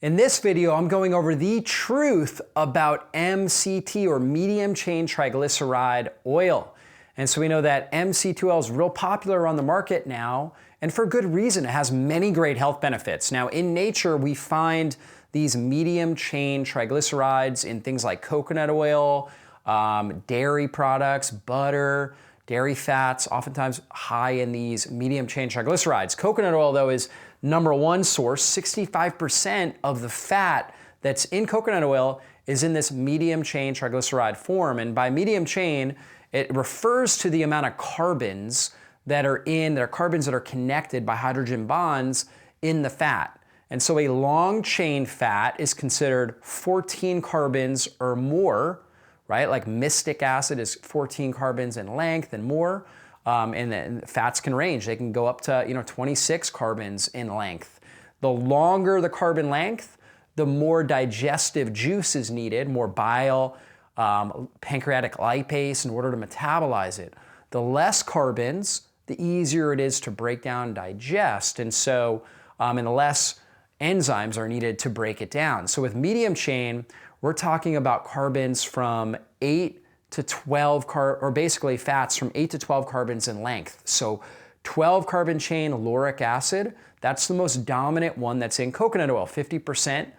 In this video, I'm going over the truth about MCT or medium chain triglyceride oil. And so we know that MCT oil is real popular on the market now, and for good reason. It has many great health benefits. Now, in nature, we find these medium chain triglycerides in things like coconut oil, dairy products, butter, dairy fats, oftentimes high in these medium chain triglycerides. Coconut oil, though, is number one source. 65% of the fat that's in coconut oil is in this medium chain triglyceride form. And by medium chain, it refers to the amount of carbons that are carbons that are connected by hydrogen bonds in the fat. And so a long chain fat is considered 14 carbons or more, right? Like mystic acid is 14 carbons in length and more. And then fats can range. They can go up to 26 carbons in length. The longer the carbon length, the more digestive juice is needed, more bile, pancreatic lipase in order to metabolize it. The less carbons, the easier it is to break down and digest. And so, and the less enzymes are needed to break it down. So with medium chain, we're talking about carbons from 8 to 12, or basically fats from 8 to 12 carbons in length. So 12 carbon chain lauric acid, that's the most dominant one that's in coconut oil. 50%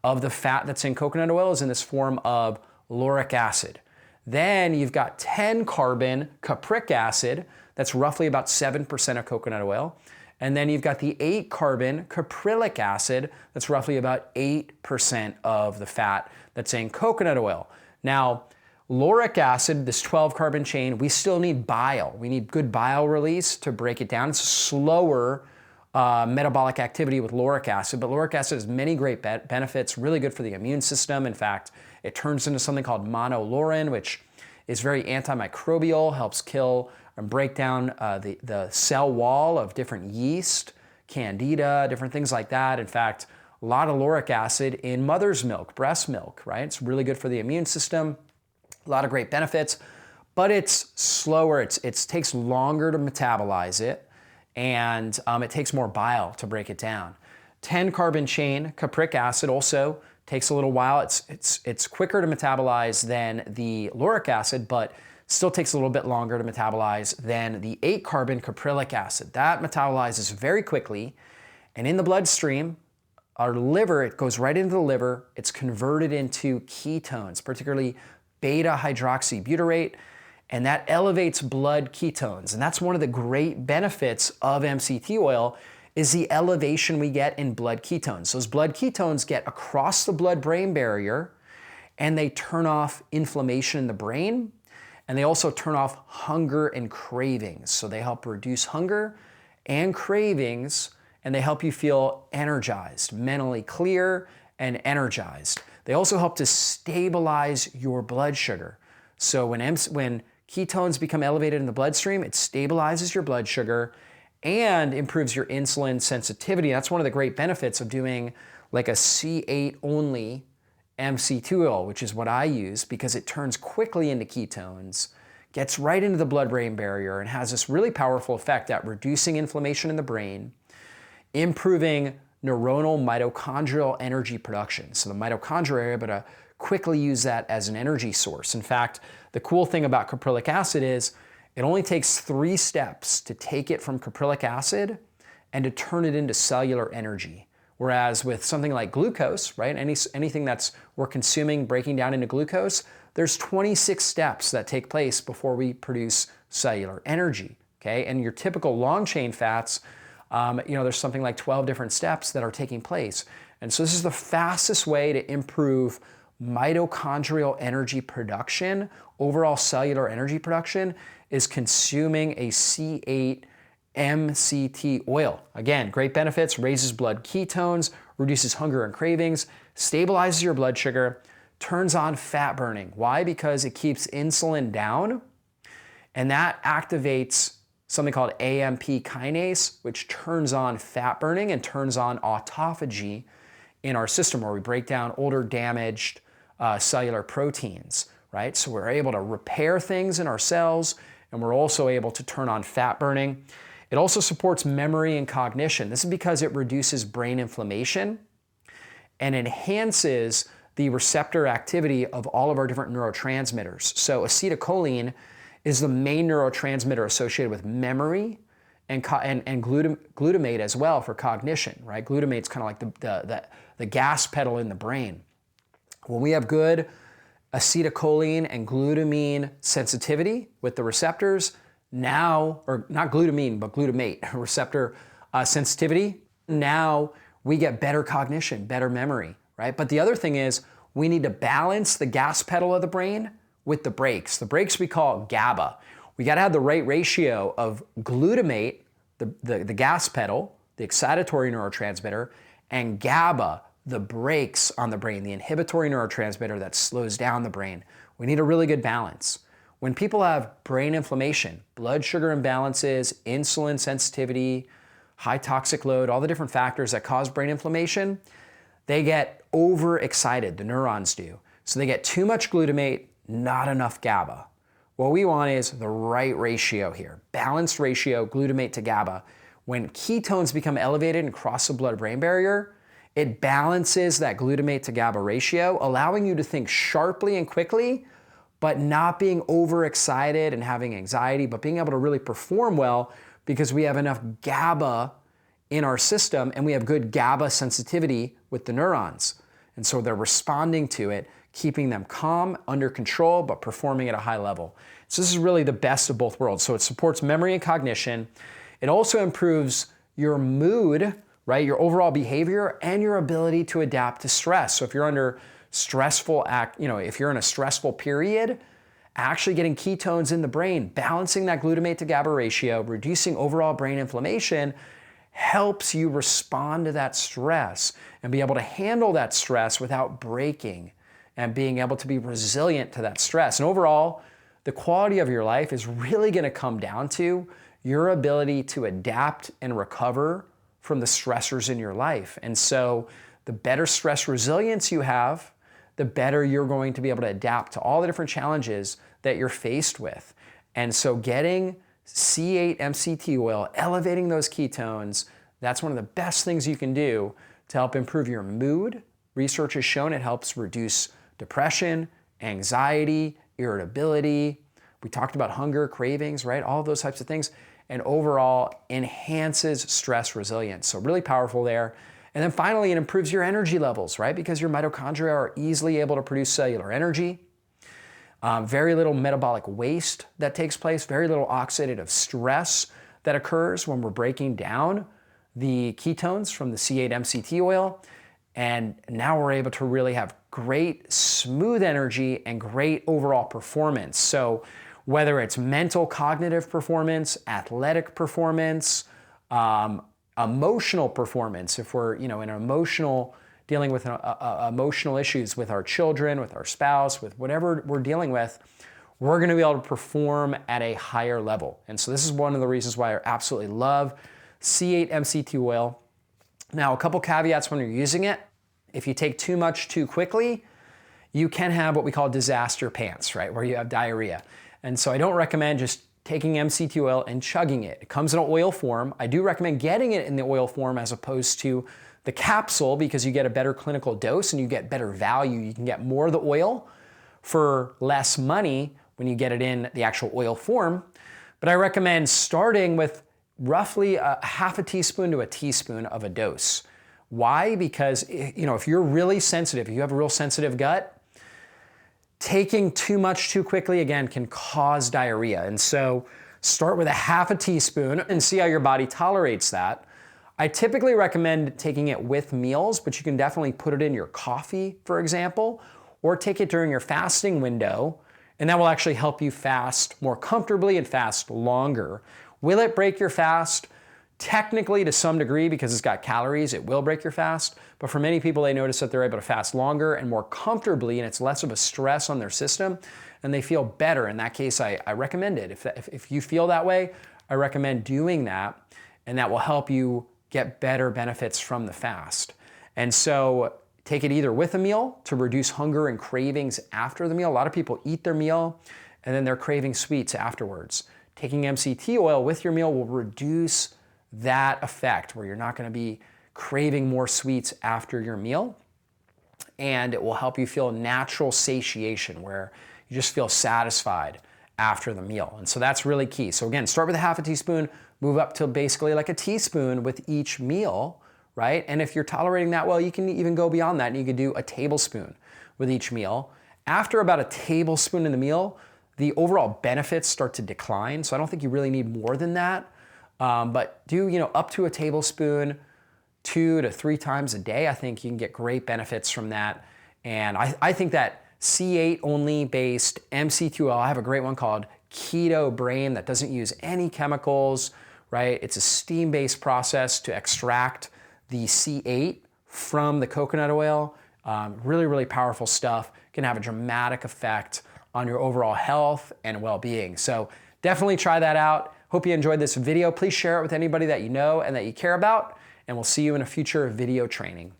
of the fat that's in coconut oil is in this form of lauric acid. Then you've got 10 carbon caprylic acid, that's roughly about 7% of coconut oil. And then you've got the 8 carbon caprylic acid, that's roughly about 8% of the fat that's in coconut oil. Now, lauric acid, this 12 carbon chain, we still need bile. We need good bile release to break it down. It's a slower metabolic activity with lauric acid, but lauric acid has many great benefits, really good for the immune system. In fact, it turns into something called monolaurin, which is very antimicrobial, helps kill and break down the cell wall of different yeast, candida, different things like that. In fact, a lot of lauric acid in mother's milk, breast milk, right? It's really good for the immune system. A lot of great benefits, but it's slower. It takes longer to metabolize it, and it takes more bile to break it down. 10 carbon chain caprylic acid also takes a little while. It's quicker to metabolize than the lauric acid, but still takes a little bit longer to metabolize than the 8 carbon caprylic acid. That metabolizes very quickly, and in the bloodstream, our liver, it goes right into the liver. It's converted into ketones, particularly beta hydroxybutyrate, and that elevates blood ketones. And that's one of the great benefits of MCT oil is the elevation we get in blood ketones. Those blood ketones get across the blood-brain barrier, and they turn off inflammation in the brain, and they also turn off hunger and cravings. So they help reduce hunger and cravings, and they help you feel energized, mentally clear and energized. They also help to stabilize your blood sugar. So when ketones become elevated in the bloodstream, it stabilizes your blood sugar and improves your insulin sensitivity. That's one of the great benefits of doing like a C8 only MCT oil, which is what I use, because it turns quickly into ketones, gets right into the blood-brain barrier, and has this really powerful effect at reducing inflammation in the brain, improving neuronal mitochondrial energy production. So the mitochondria are able to quickly use that as an energy source. In fact, the cool thing about caprylic acid is it only takes 3 steps to take it from caprylic acid and to turn it into cellular energy. Whereas with something like glucose, right, anything that's we're consuming, breaking down into glucose, there's 26 steps that take place before we produce cellular energy, okay? And your typical long chain fats, there's something like 12 different steps that are taking place. And so this is the fastest way to improve mitochondrial energy production, overall cellular energy production, is consuming a C8 MCT oil. Again, great benefits, raises blood ketones, reduces hunger and cravings, stabilizes your blood sugar, turns on fat burning. Why? Because it keeps insulin down, and that activates something called AMP kinase, which turns on fat burning and turns on autophagy in our system, where we break down older damaged cellular proteins, right? So we're able to repair things in our cells, and we're also able to turn on fat burning. It also supports memory and cognition. This is because it reduces brain inflammation and enhances the receptor activity of all of our different neurotransmitters. So acetylcholine is the main neurotransmitter associated with memory and glutamate as well for cognition, right? Glutamate's kind of like the gas pedal in the brain. When we have good acetylcholine and glutamine sensitivity with the receptors, now, or not glutamine, but glutamate receptor sensitivity, now we get better cognition, better memory, right? But the other thing is we need to balance the gas pedal of the brain with the brakes. The brakes we call GABA. We got to have the right ratio of glutamate, the gas pedal, the excitatory neurotransmitter, and GABA, the brakes on the brain, the inhibitory neurotransmitter that slows down the brain. We need a really good balance. When people have brain inflammation, blood sugar imbalances, insulin sensitivity, high toxic load, all the different factors that cause brain inflammation, they get overexcited, the neurons do. So they get too much glutamate, not enough GABA. What we want is the right ratio here, balanced ratio, glutamate to GABA. When ketones become elevated and cross the blood-brain barrier, it balances that glutamate to GABA ratio, allowing you to think sharply and quickly, but not being overexcited and having anxiety, but being able to really perform well because we have enough GABA in our system and we have good GABA sensitivity with the neurons. And so they're responding to it, keeping them calm, under control, but performing at a high level. So this is really the best of both worlds. So it supports memory and cognition. It also improves your mood, right? Your overall behavior and your ability to adapt to stress. So if you're under if you're in a stressful period, actually getting ketones in the brain, balancing that glutamate to GABA ratio, reducing overall brain inflammation, helps you respond to that stress and be able to handle that stress without breaking and being able to be resilient to that stress. And overall, the quality of your life is really going to come down to your ability to adapt and recover from the stressors in your life. And so the better stress resilience you have, the better you're going to be able to adapt to all the different challenges that you're faced with. And so getting C8 MCT oil, elevating those ketones, that's one of the best things you can do to help improve your mood. Research has shown it helps reduce depression, anxiety, irritability. We talked about hunger, cravings, right? All of those types of things. And overall enhances stress resilience. So really powerful there. And then finally, it improves your energy levels, right? Because your mitochondria are easily able to produce cellular energy. Very little metabolic waste that takes place, very little oxidative stress that occurs when we're breaking down the ketones from the C8 MCT oil. And now we're able to really have great smooth energy and great overall performance. So whether it's mental cognitive performance, athletic performance, emotional performance, if we're in an emotional, dealing with emotional issues with our children, with our spouse, with whatever we're dealing with, we're going to be able to perform at a higher level. And so this is one of the reasons why I absolutely love C8 MCT oil. Now, a couple caveats when you're using it. If you take too much too quickly, you can have what we call disaster pants, right? Where you have diarrhea. And so I don't recommend just taking MCT oil and chugging it. It comes in an oil form. I do recommend getting it in the oil form as opposed to the capsule because you get a better clinical dose and you get better value. You can get more of the oil for less money when you get it in the actual oil form. But I recommend starting with roughly a half a teaspoon to a teaspoon of a dose. Why? Because if you're really sensitive, if you have a real sensitive gut, taking too much too quickly, again, can cause diarrhea. And so start with a half a teaspoon and see how your body tolerates that. I typically recommend taking it with meals, but you can definitely put it in your coffee, for example, or take it during your fasting window, and that will actually help you fast more comfortably and fast longer. Will it break your fast? Technically, to some degree, because it's got calories, it will break your fast. But for many people, they notice that they're able to fast longer and more comfortably, and it's less of a stress on their system, and they feel better. In that case, I recommend it. If you feel that way, I recommend doing that, and that will help you get better benefits from the fast. And so take it either with a meal to reduce hunger and cravings after the meal. A lot of people eat their meal, and then they're craving sweets afterwards. Taking MCT oil with your meal will reduce that effect where you're not going to be craving more sweets after your meal. and it will help you feel natural satiation where you just feel satisfied after the meal. And so that's really key. So again, start with a half a teaspoon, move up to basically like a teaspoon with each meal, right? And if you're tolerating that well, you can even go beyond that and you could do a tablespoon with each meal. After about a tablespoon in the meal, the overall benefits start to decline. So I don't think you really need more than that. But do, up to a tablespoon 2 to 3 times a day. I think you can get great benefits from that. And I think that C8 only based MCT oil, I have a great one called Keto Brain that doesn't use any chemicals, right? It's a steam-based process to extract the C8 from the coconut oil. Really, really powerful stuff. Can have a dramatic effect on your overall health and well-being. So definitely try that out. Hope you enjoyed this video. Please share it with anybody that you know and that you care about, and we'll see you in a future video training.